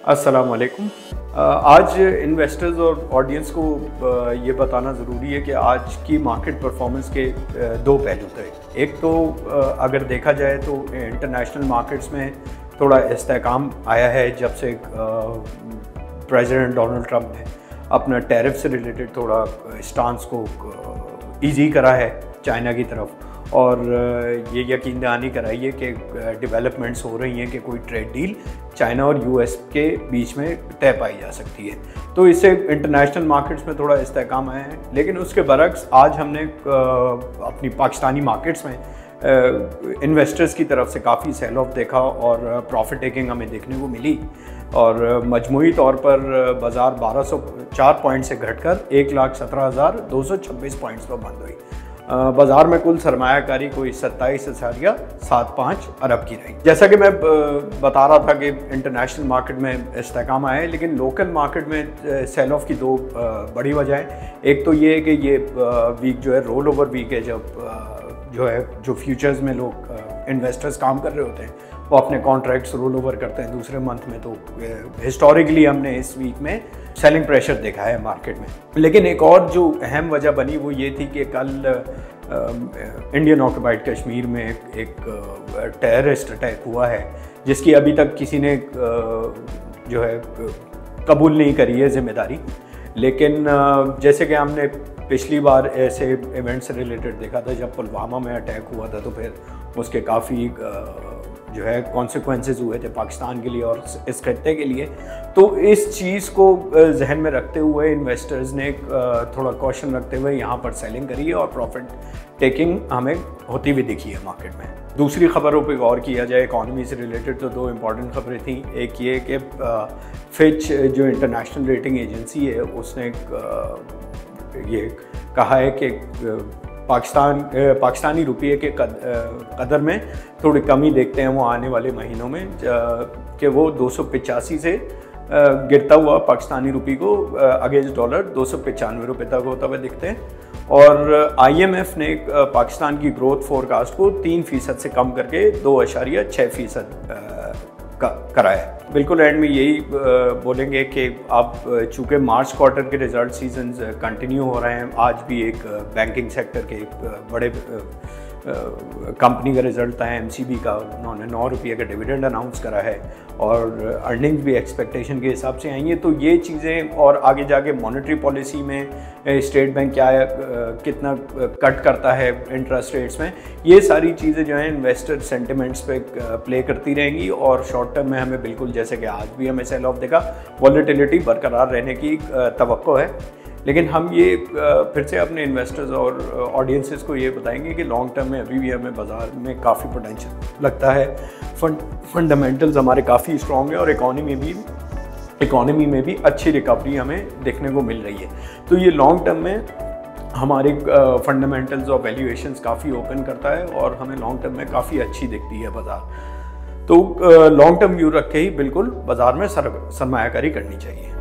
अस्सलाम वालेकुम। आज इन्वेस्टर्स और ऑडियंस को ये बताना ज़रूरी है कि आज की मार्केट परफॉर्मेंस के दो पहलू थे। एक तो अगर देखा जाए तो इंटरनेशनल मार्केट्स में थोड़ा इस्तेहकाम आया है जब से प्रेसिडेंट डोनाल्ड ट्रंप ने अपना टैरिफ से रिलेटेड थोड़ा स्टांस को ईजी करा है चाइना की तरफ, और ये यकीन दहानी कराई है कि डेवलपमेंट्स हो रही हैं कि कोई ट्रेड डील चाइना और यूएस के बीच में तय पाई जा सकती है। तो इससे इंटरनेशनल मार्केट्स में थोड़ा इस्तेहकाम आया है। लेकिन उसके बरक्स आज हमने अपनी पाकिस्तानी मार्केट्स में इन्वेस्टर्स की तरफ से काफ़ी सेल ऑफ देखा और प्रॉफिट टेकिंग हमें देखने को मिली, और मजमूई तौर पर बाज़ार 1204 पॉइंट से घटकर 1,17,226 पॉइंट्स पर बंद हुई। बाज़ार में कुल सरमायाकारी कोई 27.75 अरब की रही। जैसा कि मैं बता रहा था कि इंटरनेशनल मार्केट में इस्तेहकाम आया है, लेकिन लोकल मार्केट में सेल ऑफ की दो बड़ी वजहें। एक तो ये है कि ये वीक जो है रोल ओवर वीक है, जब जो फ्यूचर्स में लोग इन्वेस्टर्स काम कर रहे होते हैं वो अपने कॉन्ट्रैक्ट्स रोल ओवर करते हैं दूसरे मंथ में। तो हिस्टोरिकली हमने इस वीक में सेलिंग प्रेशर देखा है मार्केट में। लेकिन एक और जो अहम वजह बनी वो ये थी कि कल इंडियन ऑक्युपाइड कश्मीर में एक टेररिस्ट अटैक हुआ है, जिसकी अभी तक किसी ने जो है कबूल नहीं करी है जिम्मेदारी। लेकिन जैसे कि हमने पिछली बार ऐसे इवेंट से रिलेटेड देखा था, जब पुलवामा में अटैक हुआ था तो फिर उसके काफ़ी जो है कॉन्सिक्वेंसेस हुए थे पाकिस्तान के लिए और इस खत्ते के लिए। तो इस चीज़ को जहन में रखते हुए इन्वेस्टर्स ने थोड़ा कॉशन रखते हुए यहाँ पर सेलिंग करी है और प्रॉफिट टेकिंग हमें होती हुई दिखी है मार्केट में। दूसरी खबरों पर गौर किया जाए इकॉनमी से रिलेटेड, तो दो इम्पॉर्टेंट खबरें थी। एक ये कि फिच जो इंटरनेशनल रेटिंग एजेंसी है उसने ये कहा है कि पाकिस्तानी रुपये के कदर में थोड़ी कमी देखते हैं वो आने वाले महीनों में, कि वो 285 से गिरता हुआ पाकिस्तानी रुपये को अगेंस्ट डॉलर 295 रुपये तक होता हुआ दिखते हैं। और IMF ने पाकिस्तान की ग्रोथ फोरकास्ट को 3% से कम करके 2.6% कराया। बिल्कुल एंड में यही बोलेंगे कि अब चूँकि मार्च क्वार्टर के रिजल्ट सीजन कंटिन्यू हो रहे हैं, आज भी एक बैंकिंग सेक्टर के बड़े कंपनी का रिजल्ट था MCB का, उन्होंने 9 रुपये का डिविडेंड अनाउंस करा है और अर्निंग्स भी एक्सपेक्टेशन के हिसाब से आई हैं। तो ये चीज़ें और आगे जाके मॉनेटरी पॉलिसी में स्टेट बैंक क्या कितना कट करता है इंटरेस्ट रेट्स में, ये सारी चीज़ें जो हैं इन्वेस्टर सेंटिमेंट्स पे प्ले करती रहेंगी। और शॉर्ट टर्म में हमें बिल्कुल जैसे कि आज भी हमें सेल ऑफ देखा, वॉलेटिलिटी बरकरार रहने की तवक्को है। लेकिन हम ये फिर से अपने इन्वेस्टर्स और ऑडियंसेस को ये बताएंगे कि लॉन्ग टर्म में अभी भी हमें बाज़ार में काफ़ी पोटेंशियल लगता है। फंडामेंटल्स हमारे काफ़ी स्ट्रॉन्ग है और इकॉनमी में भी अच्छी रिकवरी हमें देखने को मिल रही है। तो ये लॉन्ग टर्म में हमारे फंडामेंटल्स और वैल्यूएशंस काफ़ी ओपन करता है और हमें लॉन्ग टर्म में काफ़ी अच्छी दिखती है बाज़ार। तो लॉन्ग टर्म व्यू रख के ही बिल्कुल बाज़ार में सरमायाकारी करनी चाहिए।